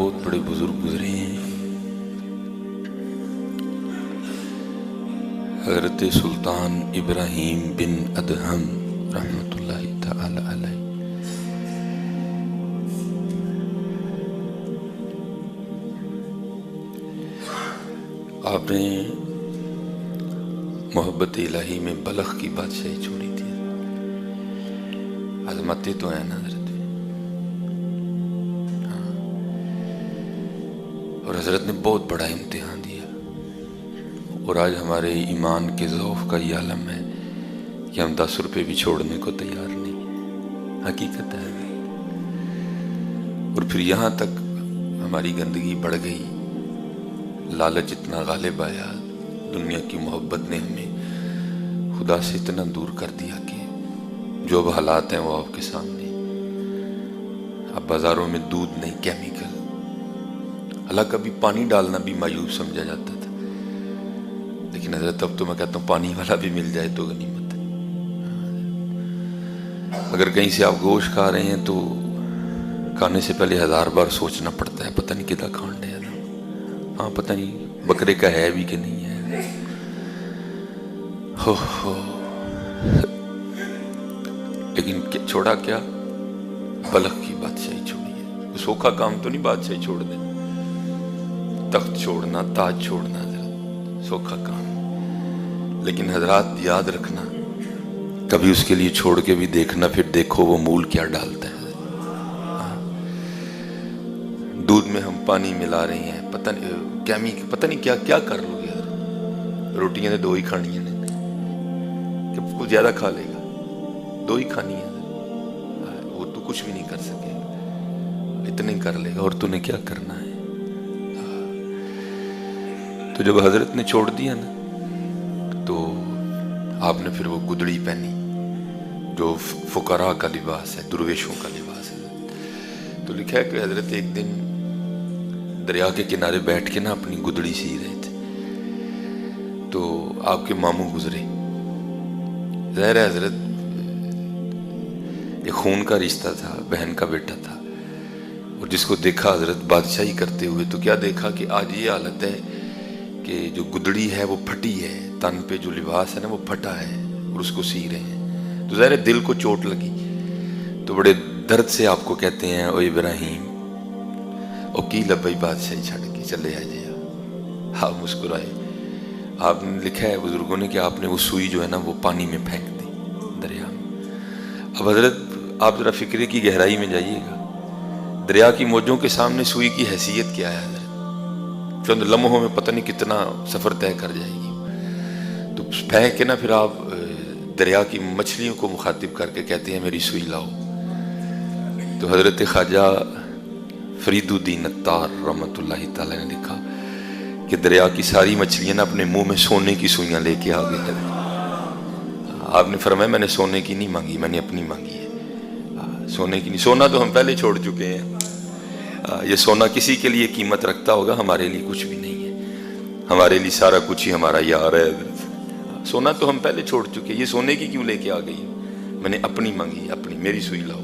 بہت بڑے بزرگ گزرے ہیں، حضرت سلطان ابراہیم بن ادہم رحمۃ اللہ تعالی علیہ۔ آپ نے محبت الہی میں بلخ کی بادشاہی چھوڑی تھی، عظمتیں تو ہیں نا حضرت، اور حضرت نے بہت بڑا امتحان دیا، اور آج ہمارے ایمان کے ذوف کا یہ عالم ہے کہ ہم 10 روپے بھی چھوڑنے کو تیار نہیں، حقیقت ہے۔ اور پھر یہاں تک ہماری گندگی بڑھ گئی، لالچ اتنا غالب آیا، دنیا کی محبت نے ہمیں خدا سے اتنا دور کر دیا کہ جو اب حالات ہیں وہ آپ کے سامنے۔ اب بازاروں میں دودھ نہیں، کیمیکل، اللہ کبھی پانی ڈالنا بھی مایوب سمجھا جاتا تھا، لیکن حضرت اب تو میں کہتا ہوں پانی والا بھی مل جائے تو غنیمت ہے۔ اگر کہیں سے آپ گوشت کھا رہے ہیں تو کھانے سے پہلے 1000 بار سوچنا پڑتا ہے، پتہ نہیں کدھر کھان ڈے، ہاں پتہ نہیں بکرے کا ہے بھی کہ نہیں ہے۔ لیکن چھوڑا کیا؟ بلخ کی بادشاہی چھوڑی ہے۔ سوکھا کام تو نہیں بادشاہی چھوڑ دیں، تخت چھوڑنا، تاج چھوڑنا سوکھا کام، لیکن حضرات یاد رکھنا، کبھی اس کے لیے چھوڑ کے بھی دیکھنا، پھر دیکھو وہ مول کیا ڈالتا ہے۔ دودھ میں ہم پانی ملا رہے ہیں، پتہ نہیں کیا کیا کر لو گے حضرت۔ روٹیاں نے 2 ہی کھانی ہیں، کہ کچھ زیادہ کھا لے گا، 2 ہی کھانی ہے، وہ تو کچھ بھی نہیں کر سکے گا، اتنے کر لے گا، اور تو نے کیا کرنا ہے۔ تو جب حضرت نے چھوڑ دیا نا، تو آپ نے پھر وہ گدڑی پہنی جو فقراء کا لباس ہے، درویشوں کا لباس ہے۔ تو لکھا ہے کہ حضرت ایک دن دریا کے کنارے بیٹھ کے نا اپنی گدڑی سی رہے تھے، تو آپ کے ماموں گزرے۔ ظاہر ہے حضرت ایک خون کا رشتہ تھا، بہن کا بیٹا تھا، اور جس کو دیکھا حضرت بادشاہی کرتے ہوئے، تو کیا دیکھا کہ آج یہ حالت ہے کہ جو گدڑی ہے وہ پھٹی ہے، تن پہ جو لباس ہے نا وہ پھٹا ہے، اور اس کو سی رہے ہیں۔ تو ظاہر ہے دل کو چوٹ لگی، تو بڑے درد سے آپ کو کہتے ہیں، او ابراہیم، او کی لبئی بادشاہی چھڑ کے چلے آئے۔ آپ مسکرائے۔ آپ نے لکھا ہے بزرگوں نے کہ آپ نے وہ سوئی جو ہے نا وہ پانی میں پھینک دی، دریا میں۔ اب حضرت آپ ذرا فکرے کی گہرائی میں جائیے گا، دریا کی موجوں کے سامنے سوئی کی حیثیت کیا ہے حضرت؟ چند لمحوں میں پتہ نہیں کتنا سفر طے کر جائے گی۔ تو پھینک کے نا پھر آپ دریا کی مچھلیوں کو مخاطب کر کے کہتے ہیں میری سوئی لاؤ۔ تو حضرت خواجہ فرید الدین عطار رحمۃ اللہ تعالی نے لکھا کہ دریا کی ساری مچھلیاں نا اپنے منہ میں سونے کی سوئیاں لے کے آ گئی۔ آپ نے فرمایا میں نے سونے کی نہیں مانگی، میں نے اپنی مانگی ہے، سونے کی نہیں۔ سونا تو ہم پہلے چھوڑ چکے ہیں، یہ سونا کسی کے لیے قیمت رکھتا ہوگا، ہمارے لیے کچھ بھی نہیں ہے، ہمارے لیے سارا کچھ ہی ہمارا یار ہے۔ سونا تو ہم پہلے چھوڑ چکے، یہ سونے کی کیوں لے کے آ گئی؟ میں نے اپنی مانگی، اپنی، میری سوئی لاؤ۔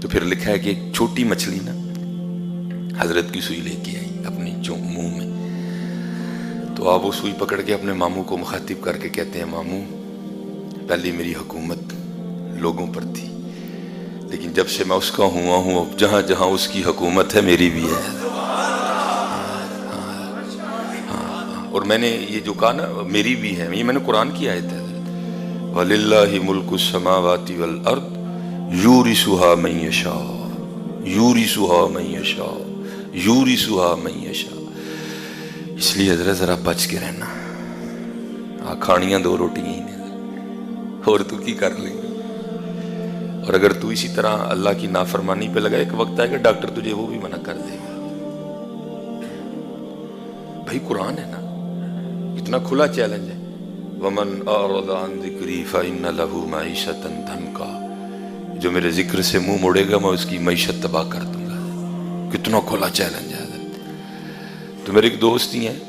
تو پھر لکھا ہے کہ ایک چھوٹی مچھلی نا حضرت کی سوئی لے کے آئی اپنی منہ میں، تو آپ وہ سوئی پکڑ کے اپنے ماموں کو مخاطب کر کے کہتے ہیں ماموں، پہلے میری حکومت لوگوں پر تھی، لیکن جب سے میں اس کا ہوا ہوں، اب جہاں جہاں اس کی حکومت ہے میری بھی ہے۔ اور میں نے یہ جو کہا نا میری بھی ہے، یہ میں نے قرآن کی آیت ہے، وَلِلَّهِ مُلْكُ السَّمَاوَاتِ وَالْأَرْضِ يُورِثُهَا مَن يَشَاءُ يُورِثُهَا مَن يَشَاءُ يُورِثُهَا مَن يَشَاءُ۔ اس لیے حضرت ذرا بچ کے رہنا، کھانیاں 2 روٹیاں ہی نہیں، اور تو کی کر لیں گے؟ اور اگر تو اسی طرح اللہ کی نافرمانی پہ لگا، ایک وقت آئے گا ڈاکٹر تجھے وہ بھی منع کر دے گا۔ بھائی قرآن ہے نا، اتنا کھلا چیلنج ہے، وَمَنْ أَعْرَضَ عَنْ ذِكْرِي فَإِنَّ لَهُ مَعِيشَةً ضَنْكًا، جو میرے ذکر سے منہ موڑے گا میں اس کی معیشت تباہ کر دوں گا۔ کتنا کھلا چیلنج ہے حضرت۔ تو میرے ایک دوست ہی ہیں،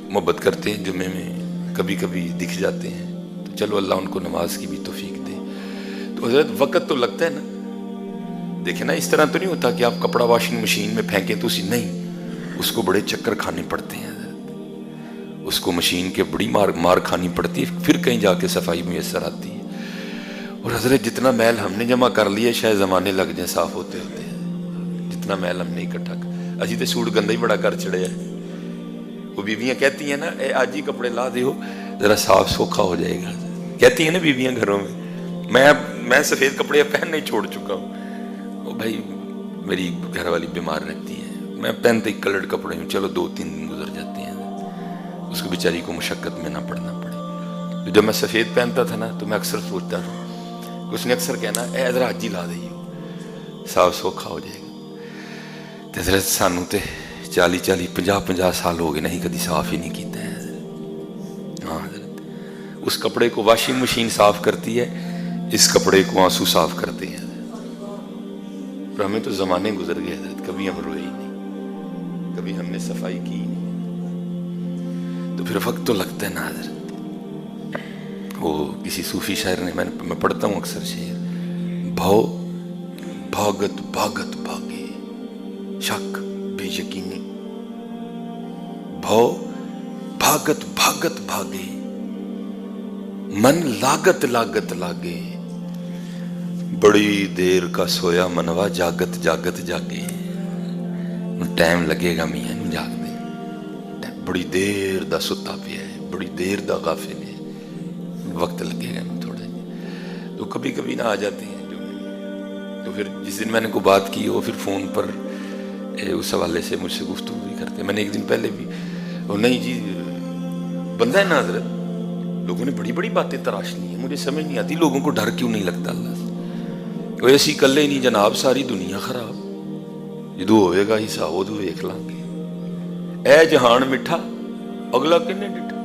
محبت کرتے ہیں، جمعے میں کبھی کبھی دکھ جاتے ہیں، تو چلو اللہ ان کو نماز کی بھی توفیق دے۔ تو حضرت وقت تو لگتا ہے نا، دیکھیں نا، اس طرح تو نہیں ہوتا کہ آپ کپڑا واشنگ مشین میں پھینکیں تو اسی نہیں، اس کو بڑے چکر کھانے پڑتے ہیں، اس کو مشین کے بڑی مار کھانی پڑتی ہے، پھر کہیں جا کے صفائی میسر آتی ہے۔ اور حضرت جتنا میل ہم نے جمع کر لیا شاید زمانے لگ جائیں صاف ہوتے ہوتے ہیں، جتنا میل ہم نے اکٹھا کر، اسی تے سوٹ گندا ہی بڑا کر چڑے ہے۔ وہ بیویاں کہتی ہیں نا، اے آج ہی کپڑے لا دیو ذرا صاف سوکھا ہو جائے گا، کہتی ہیں نا بیویاں گھروں میں۔ میں سفید کپڑے پہننے چھوڑ چکا ہوں، وہ بھائی میری گھر والی بیمار رہتی ہے، میں پہنتے ہی کلرڈ کپڑے ہوں، چلو 2-3 دن گزر جاتے ہیں، اس کو بیچاری کو مشقت میں نہ پڑنا پڑے۔ جب میں سفید پہنتا تھا نا تو میں اکثر سوچتا تھا، اس نے اکثر کہنا اے حضرت حج ہی لا دئیو صاف سوکھا ہو جائے گا۔ تے حضرت سانو تے 40-50 سال ہو گئے نہیں کدی صاف ہی نہیں کیتا ہے۔ ہاں حضرت، اس کپڑے کو واشنگ مشین صاف کرتی ہے، اس کپڑے کو آنسو صاف کرتے ہیں۔ اور ہمیں تو زمانے گزر گئے حضرت، کبھی ہم روئے ہی نہیں، کبھی ہم نے صفائی کی نہیں، تو پھر وقت تو لگتا ہے نا حضرت۔ وہ کسی صوفی شاعر نے، میں پڑھتا ہوں اکثر شعر، بھو بھاگت بھاگت بھاگے شک بے یقینی، بھو بھاگت بھاگت بھاگے من لاگت لاگت لاگے، بڑی دیر کا سویا منوا جاگت جاگت جاگے۔ ٹائم لگے گا میاں نوں جاگ دے، بڑی دیر دا ستا پیا ہے، بڑی دیر دا غافل ہے، وقت لگے گا تھوڑا۔ تو کبھی کبھی نہ آ جاتے ہیں جو، تو پھر جس دن میں نے کوئی بات کی وہ پھر فون پر اس حوالے سے مجھ سے گفتگو بھی کرتے ہیں۔ میں نے ایک دن پہلے بھی، اور نہیں جی بندہ ہے نا حضرت، لوگوں نے بڑی بڑی باتیں تراش لی ہیں، مجھے سمجھ نہیں آتی لوگوں کو ڈر کیوں نہیں لگتا اللہ سے۔ وہ ایسی کلے نہیں جناب، ساری دنیا خراب، جدو ہوئے گا حساب ادو ویکھ لیں گے، اے جہان مٹھا اگلا کنے ڈٹھا۔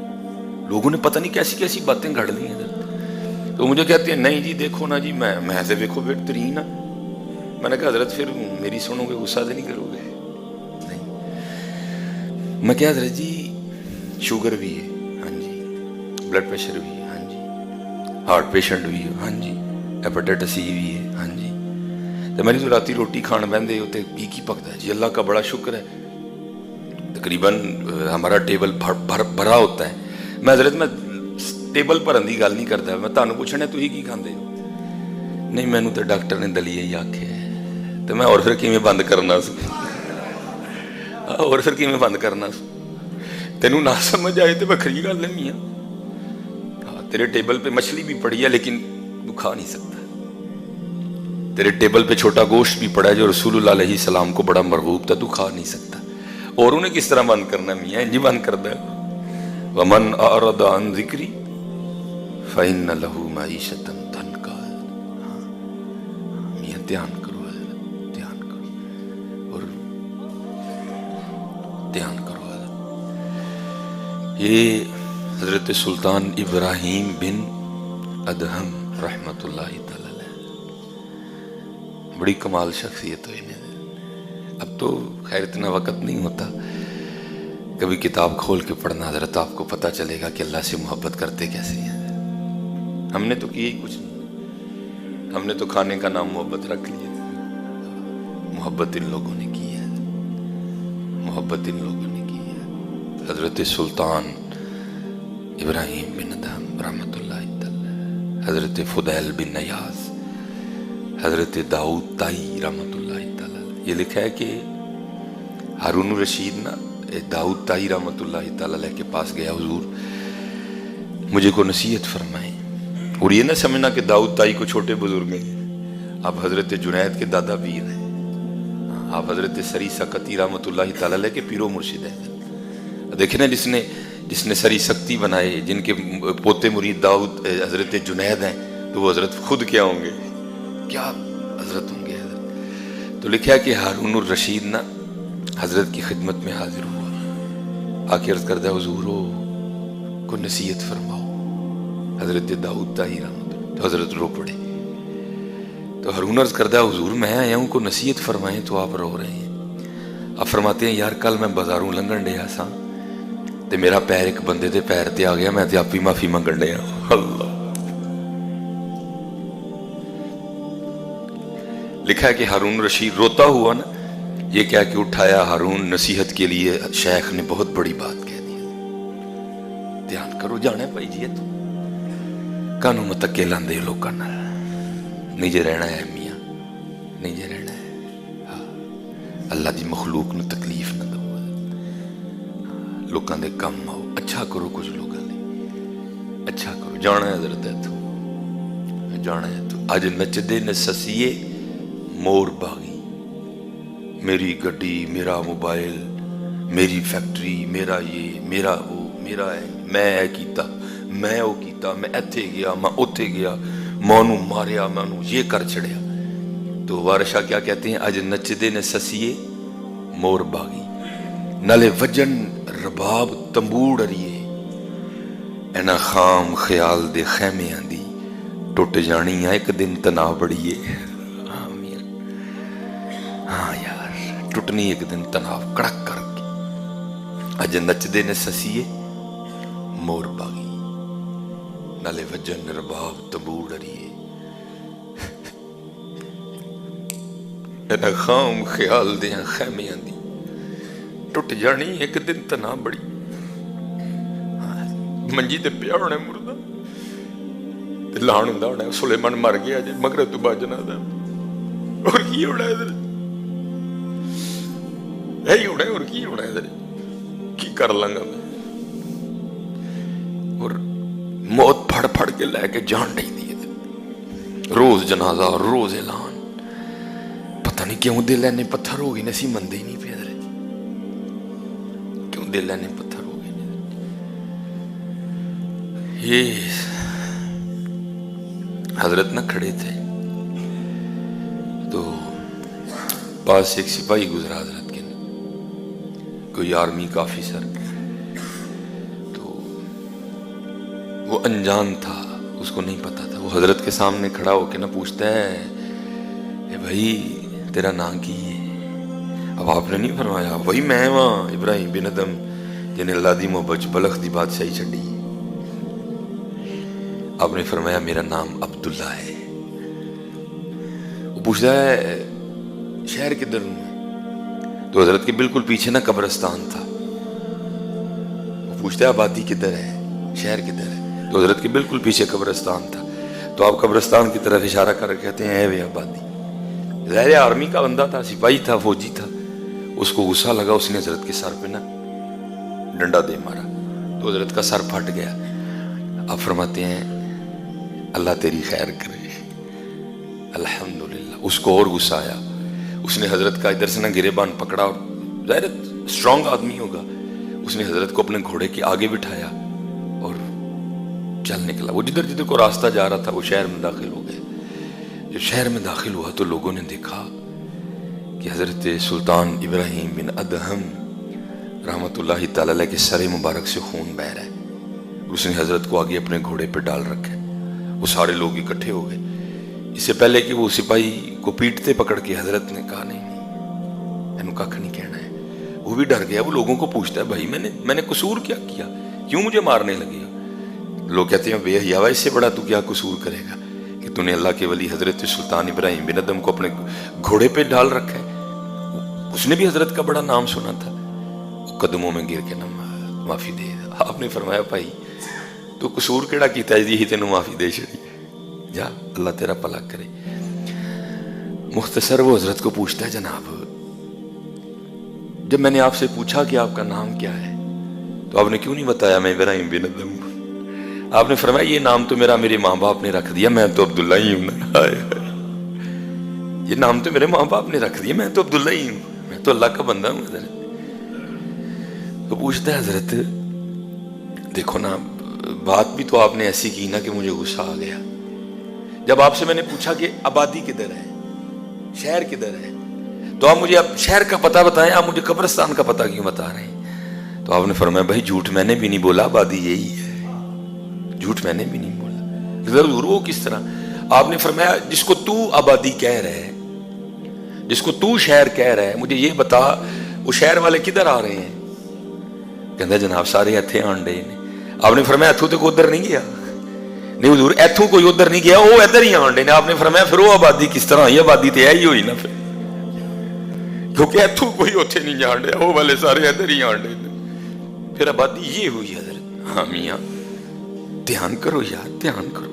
لوگوں نے پتہ نہیں کیسی کیسی باتیں گھڑ لی ہیں۔ تو مجھے کہتے ہیں نہیں جی دیکھو نا جی، میں سے دیکھو بہترین ہوں۔ میں نے کہا حضرت پھر میری سنو گے غصہ تو نہیں کرو گے؟ نہیں۔ میں کہا حضرت جی شوگر بھی ہے، ہاں جی، بلڈ پریشر بھی ہے، ہاں جی، ہارٹ پیشنٹ بھی ہے، ہاں جی، ہیپیٹائٹس سی بھی ہے، ہاں جی۔ تو میری تو راتی روٹی کھان بہندے ہوتے کی پکتا ہے جی، اللہ کا بڑا شکر ہے، تقریباً ہمارا ٹیبل بھرا ہوتا ہے۔ میں حضرت میں ٹیبل پر اندھی گل نہیں کرتا، میں تانوں پوچھنا تھی کی کھاندے ہو؟ نہیں مینوں تو ڈاکٹر نے دلیہ ہی آکھیا ہے، تو میں اور پھر کیویں بند کرنا سی، اور پھر کیویں بند کرنا سی؟ تینوں نہ سمجھ آئے تو وکھری گل ہے میاں، تیرے ٹیبل پہ مچھلی بھی پڑی ہے لیکن تو کھا نہیں سکتا، تیرے ٹیبل پہ چھوٹا گوشت بھی پڑا ہے جو رسول اللہ علیہ السلام کو بڑا مرغوب تھا، تو کھا نہیں سکتا، اور انہیں کس طرح بند کرنا ہے میاں؟ انجی بند کر دے۔ وَمَنْ أَعْرَضَ عَنْ ذِكْرِي فَإِنَّ لَهُ مَعِيشَةً ضَنْكًا۔ میاں دھیان کرو حضرت، دھیان کرو، اور دھیان کرو حضرت۔ یہ حضرت سلطان ابراہیم بن ادہم رحمت اللہ تعالی علیہ، بڑی کمال شخصیت ہوئی نے۔ اب تو خیر اتنا وقت نہیں ہوتا، کبھی کتاب کھول کے پڑھنا حضرت، آپ کو پتہ چلے گا کہ اللہ سے محبت کرتے کیسے ہیں۔ ہم نے تو کیا ہی کچھ نہیں، ہم نے تو کھانے کا نام محبت رکھ لیا، محبت ان لوگوں نے کی ہے، محبت ان لوگوں نے کی ہے۔ حضرت سلطان ابراہیم بن ادہم رحمت اللہ تعالی، حضرت فضیل بن نیاز، حضرت داؤد طائی رحمت اللہ تعالی۔ یہ لکھا ہے کہ ہارون الرشید نا داؤد طائی رحمت اللہ تعالی کے پاس گیا، حضور مجھے کو نصیحت فرمائیں، اور یہ نہ سمجھنا کہ داؤد طائی کو چھوٹے بزرگ ہیں، آپ حضرت جنید کے دادا پیر ہیں، آپ حضرت سری سکتی رحمت اللہ تعالی کے پیرو مرشد ہیں۔ دیکھیں نا جس نے سری سکتی بنائے، جن کے پوتے مرید داؤد حضرت جنید ہیں، تو وہ حضرت خود کیا ہوں گے، کیا حضرت ہوں گے حضرت۔ تو لکھا ہے کہ ہارون الرشید نا حضرت کی خدمت میں حاضر ہوا، آ کے عرض کردہ حضور کو نصیحت فرماؤ، حضرت داؤد طائی رحمت اللہ، تو حضرت رو پڑے۔ تو ہارون عرض کردہ حضور میں آیا ہوں کو نصیحت فرمائیں تو آپ رو رہے ہیں۔ آپ فرماتے ہیں یار کل میں بازاروں لنگن ڈیا سا تے میرا پیر ایک بندے دے پیر تے آ گیا، میں تے آپ ہی معافی منگن ڈیا۔ اللہ، لکھا ہے کہ ہارون رشید روتا ہوا نا، یہ کہہ کے اٹھایا ہارون نصیحت کے لیے شیخ نے بہت بڑی بات کہہ دی، دھیان کرو جانے بھائی جی تو کانوں متکے لاندے لوکاں نال نہیں جے رہنا ہے میاں، نہیں جے رہنا ہے، ہاں اللہ دی مخلوق نو تکلیف نہ دو، لوکاں دے کم آؤ، اچھا کرو کچھ لوگاں لئی، اچھا کرو، جانا ہے حضرت اتھوں، جانا ہے تو اج نچدے نے سسیے مور باغی، میری گڈی، میرا موبائل، میری فیکٹری، میرا یہ، میرا وہ، میرا ہے، میں اے کیتا، میں او کیتا، میں ایتھے گیا، میں اوتھے گیا، مانو ماریا، مانو یہ کر چھڑیا۔ تو وارشاہ کیا کہتے ہیں، اج نچدے نے سسیے مور باغی، نالے وجن رباب تمبوڑ اریے، اینا خام خیال دے خیمے آندی ٹوٹ جانی ہے ایک دن تنا بڑیے، ہاں میاں، ہاں یار ٹوٹنی ایک دن تناو کڑک کر کے، اج نچدے نے سسیے مور باغی، نالے وجن رباب تمبوڑ اریے، اینا خام خیال دے خیمے آندی ٹوٹ جانی ایک دن تنا بڑی، منجی تے پیا ہونا مردہ تے لان ہوندا ہونا سلیمان مر گیا جی مغرب تو بعد جنازہ، اور کی ہونا ہے ادھر، یہی ہونا ہے، اور کی ہونا ہے ادھر، کی کر لنگا میں، اور موت پھڑ پھڑ کے لے کے جان نہیں دی ادھر، روز جنازہ روز اعلان، پتہ نہیں کیوں دل اینے پتھر ہو گئی نسی مندے ہی نہیں پہ ادھر، کیوں دل اینے پتھر ہو گئی، یہ حضرت نہ کھڑے تھے تو پاس ایک سپاہی گزرا حضرت کے، کوئی آرمی کا آفیسر، تو وہ انجان تھا، اس کو نہیں پتا تھا، وہ حضرت کے سامنے کھڑا ہو کے نہ پوچھتا ہے اے بھائی تیرا نام کی ہے؟ اب آپ نے نہیں فرمایا وہی میں وہاں ابراہیم بن ادم جنہیں اللہ دی محبت بلخ دی بادشاہی چھڑی، آپ نے فرمایا میرا نام عبداللہ ہے۔ وہ پوچھتا ہے شہر کدھر ہوں؟ تو حضرت کے بالکل پیچھے نا قبرستان تھا، وہ پوچھتا ہے آبادی کدھر ہے، شہر کدھر ہے؟ تو حضرت کے بالکل پیچھے قبرستان تھا، تو آپ قبرستان کی طرف اشارہ کر کہتے ہیں اے وے آبادی، ظاہر آرمی کا بندہ تھا، سپاہی تھا، فوجی تھا، اس کو غصہ لگا، اس نے حضرت کے سر پہ نا ڈنڈا دے مارا، تو حضرت کا سر پھٹ گیا۔ آپ فرماتے ہیں اللہ تیری خیر کرے، الحمدللہ۔ اس کو اور غصہ آیا، اس نے حضرت کا ادھر سے نہ گریبان پکڑا، اور ظاہر اسٹرانگ آدمی ہوگا، اس نے حضرت کو اپنے گھوڑے کے آگے بٹھایا اور چل نکلا۔ وہ جدھر جدھر کو راستہ جا رہا تھا وہ شہر میں داخل ہو گئے۔ جب شہر میں داخل ہوا تو لوگوں نے دیکھا کہ حضرت سلطان ابراہیم بن ادہم رحمۃ اللہ تعالی علیہ کے سر مبارک سے خون بہہ رہا ہے، اس نے حضرت کو آگے اپنے گھوڑے پہ ڈال رکھا ہے۔ وہ سارے لوگ اکٹھے ہو گئے، اس سے پہلے کہ وہ سپاہی کو پیٹتے پکڑ کے حضرت نے کہا نہیں اینو کھ نہیں کہنا ہے، وہ بھی ڈر گیا۔ وہ لوگوں کو پوچھتا ہے بھائی میں نے قصور کیا کیا، کیوں مجھے مارنے لگے؟ لوگ کہتے ہیں بے حیا، اس سے بڑا تو کیا قصور کرے گا کہ تو نے اللہ کے ولی حضرت سلطان ابراہیم بن ادم کو اپنے گھوڑے پہ ڈال رکھا ہے۔ اس نے بھی حضرت کا بڑا نام سنا تھا، قدموں میں گر کے نہ معافی دے۔ آپ نے فرمایا بھائی تو قصور کیڑا کیتا ہے یہی تینوں معافی دے چھڑی، جا اللہ تیرا بھلا کرے۔ مختصر وہ حضرت کو پوچھتا ہے جناب جب میں نے آپ سے پوچھا کہ آپ کا نام کیا ہے تو آپ نے کیوں نہیں بتایا میں ابراہیم بن ادم ہوں؟ آپ نے فرمایا یہ نام تو میرے ماں باپ نے رکھ دیا، میں تو عبداللہ ہی ہوں۔ یہ نام تو میرے ماں باپ نے رکھ دیا، میں تو عبداللہ ہی ہوں، میں تو اللہ کا بندہ ہوں۔ حضرت تو پوچھتا ہے حضرت دیکھو نا بات بھی تو آپ نے ایسی کی نا کہ مجھے غصہ آ گیا۔ جب آپ سے میں نے پوچھا کہ آبادی کدھر ہے، شہر کدھر ہے، تو آپ مجھے اب شہر کا پتہ بتائیں، آپ مجھے قبرستان کا پتہ کیوں بتا رہے ہیں؟ تو آپ نے فرمایا بھائی جھوٹ میں نے بھی نہیں بولا، آبادی یہی ہے، جھوٹ میں نے بھی نہیں بولا۔ ضرور وہ کس طرح؟ آپ نے فرمایا جس کو تو آبادی کہہ رہے ہے، جس کو تو شہر کہہ رہا ہے، مجھے یہ بتا وہ شہر والے کدھر آ رہے ہیں؟ کہتا جناب سارے اتھے آن ڈے نے۔ آپ نے فرمایا اتھو تو ادھر نہیں گیا، نہیں حضور ایتھوں کوئی ادھر نہیں گیا, وہ ادھر ہی آن ڈے نے. آپ نے فرمایا پھر وہ آبادی کس طرح ہوئی؟ آبادی تو یہی ہوئی نا پھر, کیونکہ ایتھوں کوئی اتنے نہیں جان ڈیا, وہ والے سارے ادھر ہی آن ڈے, پھر آبادی یہ ہوئی حضرت. ہاں میاں دھیان کرو یار, دھیان کرو.